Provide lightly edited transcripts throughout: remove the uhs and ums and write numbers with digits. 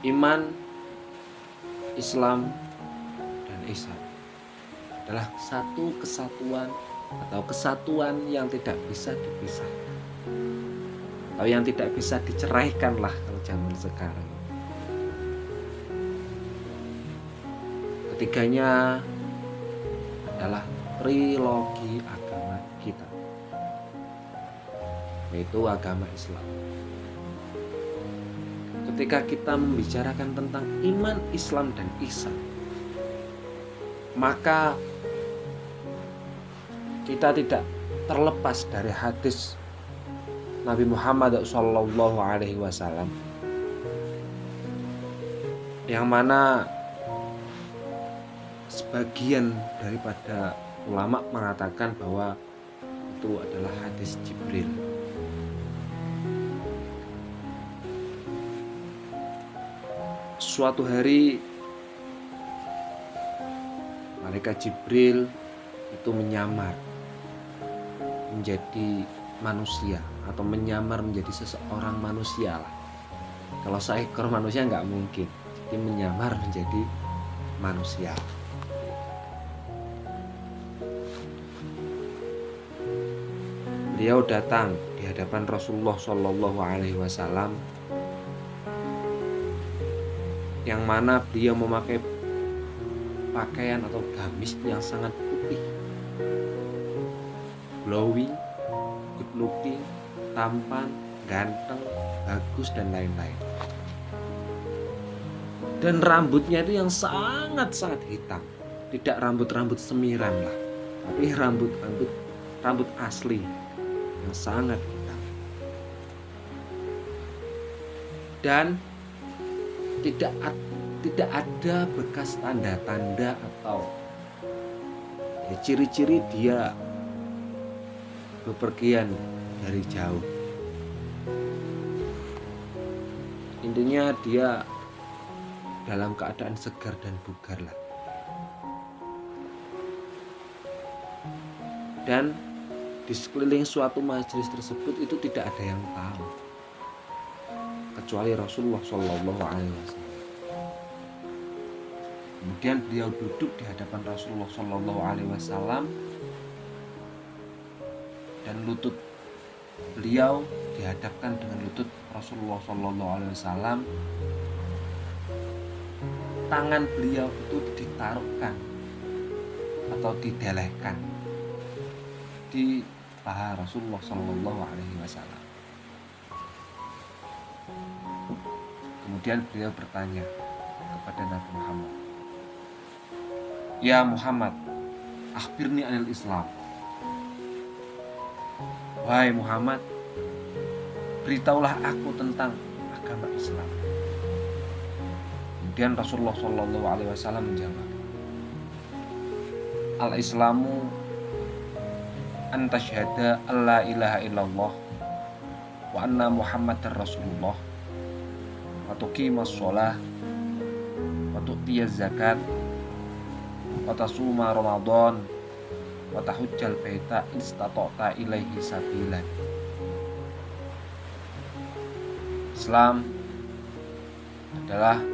Iman, Islam, dan Ihsan adalah satu kesatuan atau kesatuan yang tidak bisa dipisahkan, atau yang tidak bisa diceraikan lah kalau zaman sekarang. Ketiganya adalah trilogi agama kita, yaitu agama Islam. Ketika kita membicarakan tentang iman, Islam, dan ihsan, maka kita tidak terlepas dari hadis Nabi Muhammad SAW, yang mana sebagian daripada ulama mengatakan bahwa itu adalah hadis Jibril. Suatu hari malaikat Jibril itu menyamar menjadi manusia, atau menyamar menjadi seseorang manusia lah. Kalau seekor manusia nggak mungkin, jadi menyamar menjadi manusia. Beliau datang di hadapan Rasulullah SAW, yang mana beliau memakai pakaian atau gamis yang sangat putih, glowing, good looking, tampan, ganteng, bagus, dan lain-lain. Dan rambutnya itu yang sangat-sangat hitam, tidak rambut-rambut semiran lah, tapi rambut asli yang sangat hitam. Dan tidak ada bekas tanda-tanda atau ciri-ciri dia bepergian dari jauh. Intinya dia dalam keadaan segar dan bugar lah. Dan di sekeliling suatu majelis tersebut itu tidak ada yang tahu kecuali Rasulullah SAW. Kemudian beliau duduk di hadapan Rasulullah SAW, dan lutut beliau dihadapkan dengan lutut Rasulullah SAW. Tangan beliau itu ditaruhkan atau didelehkan di paha Rasulullah SAW. Kemudian beliau bertanya kepada Nabi Muhammad, "Ya Muhammad, akhbirni anil Islam." Wahai Muhammad, beritahulah aku tentang agama Islam. Kemudian Rasulullah SAW menjawab, "Al-Islamu an tasyhada alla ilaha illallah wa anna Muhammadar Rasulullah wa tuqimas shalah wa tu'tiyaz zakat wa tasuma Ramadan wa tahujjal baita istata'ta ilaihi sabilan." Islam adalah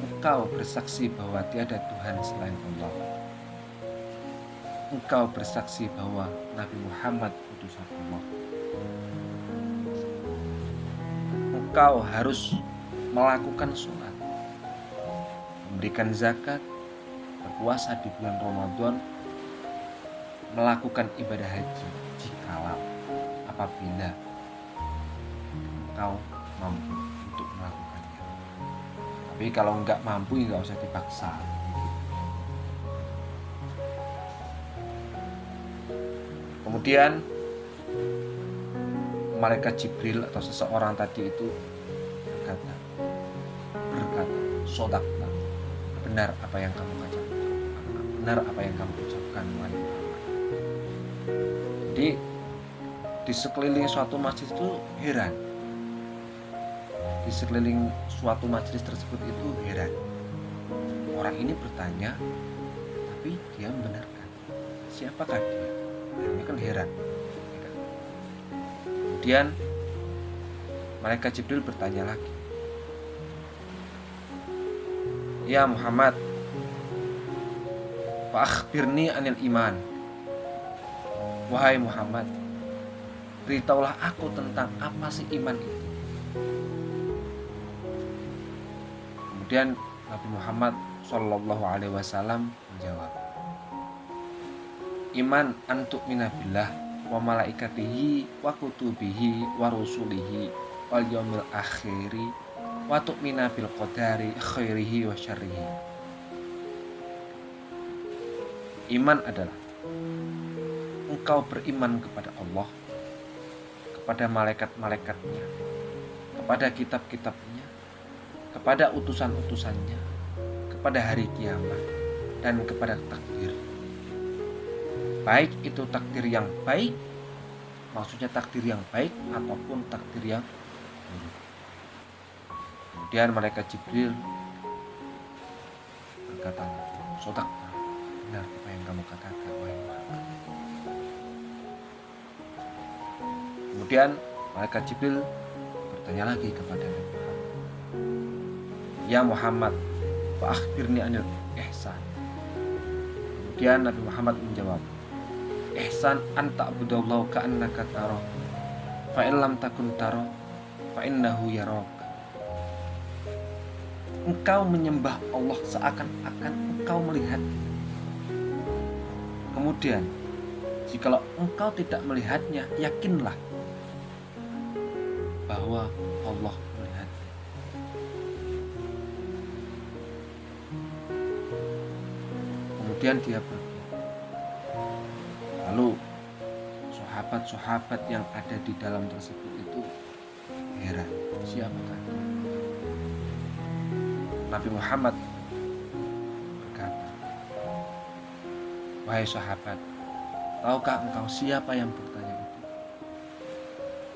engkau bersaksi bahwa tiada Tuhan selain Allah. Engkau bersaksi bahwa Nabi Muhammad utusan Allah. Engkau harus melakukan sholat, memberikan zakat, berpuasa di bulan Ramadan, melakukan ibadah haji jikalau apabila engkau mampu untuk melakukannya. Tapi kalau enggak mampu, enggak usah dipaksa. Kemudian malaikat Jibril atau seseorang tadi itu berkata, "Shodaqta, benar apa yang kamu ucapkan, benar apa yang kamu ucapkan, wahai Muhammad." Jadi di sekeliling suatu masjid itu heran. Di sekeliling suatu majelis tersebut itu heran. Orang ini bertanya, tapi dia membenarkan. Siapakah dia? Ini kan heran. Kemudian malaikat Jibril bertanya lagi, Ya Muhammad, fa akhbirni anil iman. Wahai Muhammad, beritahulah aku tentang apa sih iman itu. Kemudian Nabi Muhammad Shallallahu Alaihi Wasallam menjawab, iman antuk minabillah wa malaikatihi wa kutubihi wa rusulihi wal yaumil akhiri wa tu'mina bil qadari khairihi wa syarrihi. Iman adalah engkau beriman kepada Allah, kepada malaikat-malaikatnya, kepada kitab-kitabnya, kepada utusan-utusannya, kepada hari kiamat, dan kepada takdir. Baik itu takdir yang baik, maksudnya takdir yang baik, ataupun takdir yang buruk. Kemudian malaikat Jibril berkata, sodaqta, benar apa yang kamu katakan, wahai Muhammad. Kemudian malaikat Jibril bertanya lagi kepada Nabi Muhammad, ya Muhammad, fa akhbirni anil ihsan. Kemudian Nabi Muhammad menjawab, ihsan an ta'budallaha ka'annaka tarahu fa in lam takun tarahu fa innahu yarak. Engkau menyembah Allah seakan-akan engkau melihat. Kemudian jikalau engkau tidak melihatnya, yakinlah bahwa Allah melihat. Kemudian dia pergi. Lalu sahabat-sahabat yang ada di dalam tersebut itu heran, siapakah? Nabi Muhammad berkata, wahai sahabat, tahukah engkau siapa yang bertanya itu?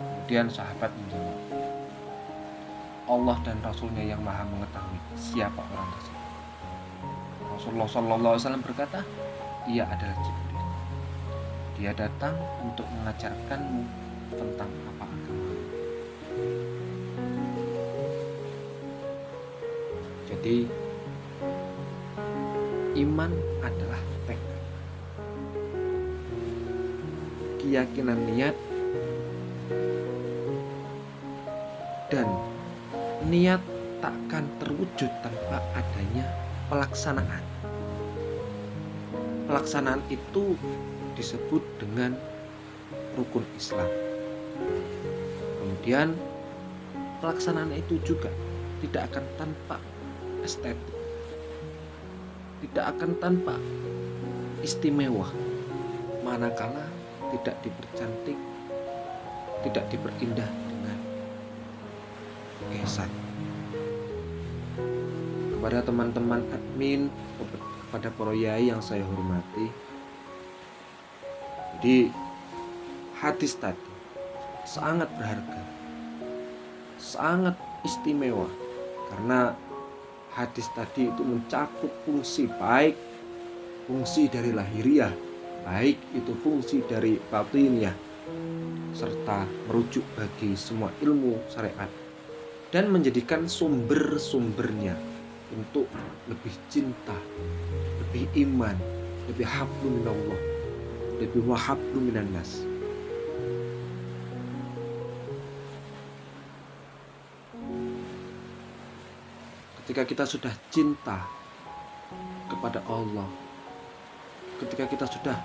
Kemudian sahabat menjawab, Allah dan Rasulnya yang maha mengetahui siapa orang tersebut. Rasulullah SAW berkata, dia adalah Jibril. Dia datang untuk mengajarkanmu tentang apa agama. Jadi iman adalah tekad, keyakinan niat, dan niat takkan terwujud tanpa adanya pelaksanaan. Pelaksanaan itu disebut dengan rukun Islam. Kemudian pelaksanaan itu juga tidak akan tanpa estetik, tidak akan tanpa istimewa, manakala tidak dipercantik, tidak diperindah dengan ihsan. Kepada teman-teman admin, kepada para yai yang saya hormati, jadi hadis tadi sangat berharga, sangat istimewa, karena hadis tadi itu mencakup fungsi baik, fungsi dari lahiriah, baik itu fungsi dari batiniah, serta merujuk bagi semua ilmu syariat, dan menjadikan sumber-sumbernya untuk lebih cinta, lebih iman, lebih hablum minallah, lebih wahablum minan nas. Ketika kita sudah cinta kepada Allah, ketika kita sudah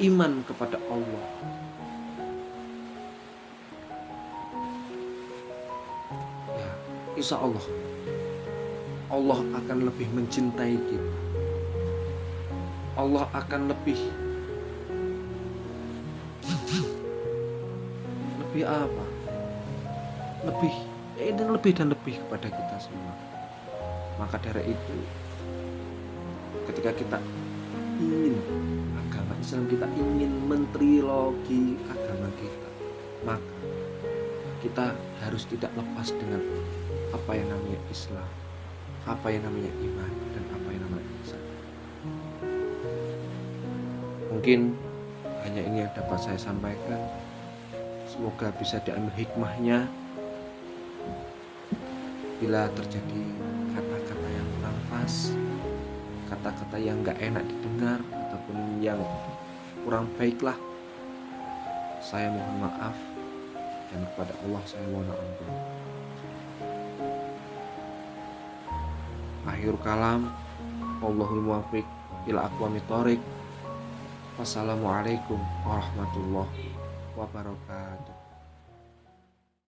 iman kepada Allah, ya, insya Allah akan lebih mencintai kita. Allah akan lebih apa? Lebih dan lebih kepada kita semua. Maka dari itu, ketika kita ingin agama Islam, kita ingin mentrilogi agama kita, maka kita harus tidak lepas dengan apa yang namanya Islam, apa yang namanya iman, dan apa yang namanya ihsan. Mungkin hanya ini yang dapat saya sampaikan. Semoga bisa diambil hikmahnya. Bila terjadi kata-kata keras, kata-kata yang gak enak didengar, ataupun yang kurang baiklah, saya mohon maaf, dan kepada Allah saya mohon ampun. Akhir kalam, wallahul muwaffiq ila aqwamit thoriq. Wassalamualaikum warahmatullahi wabarakatuh.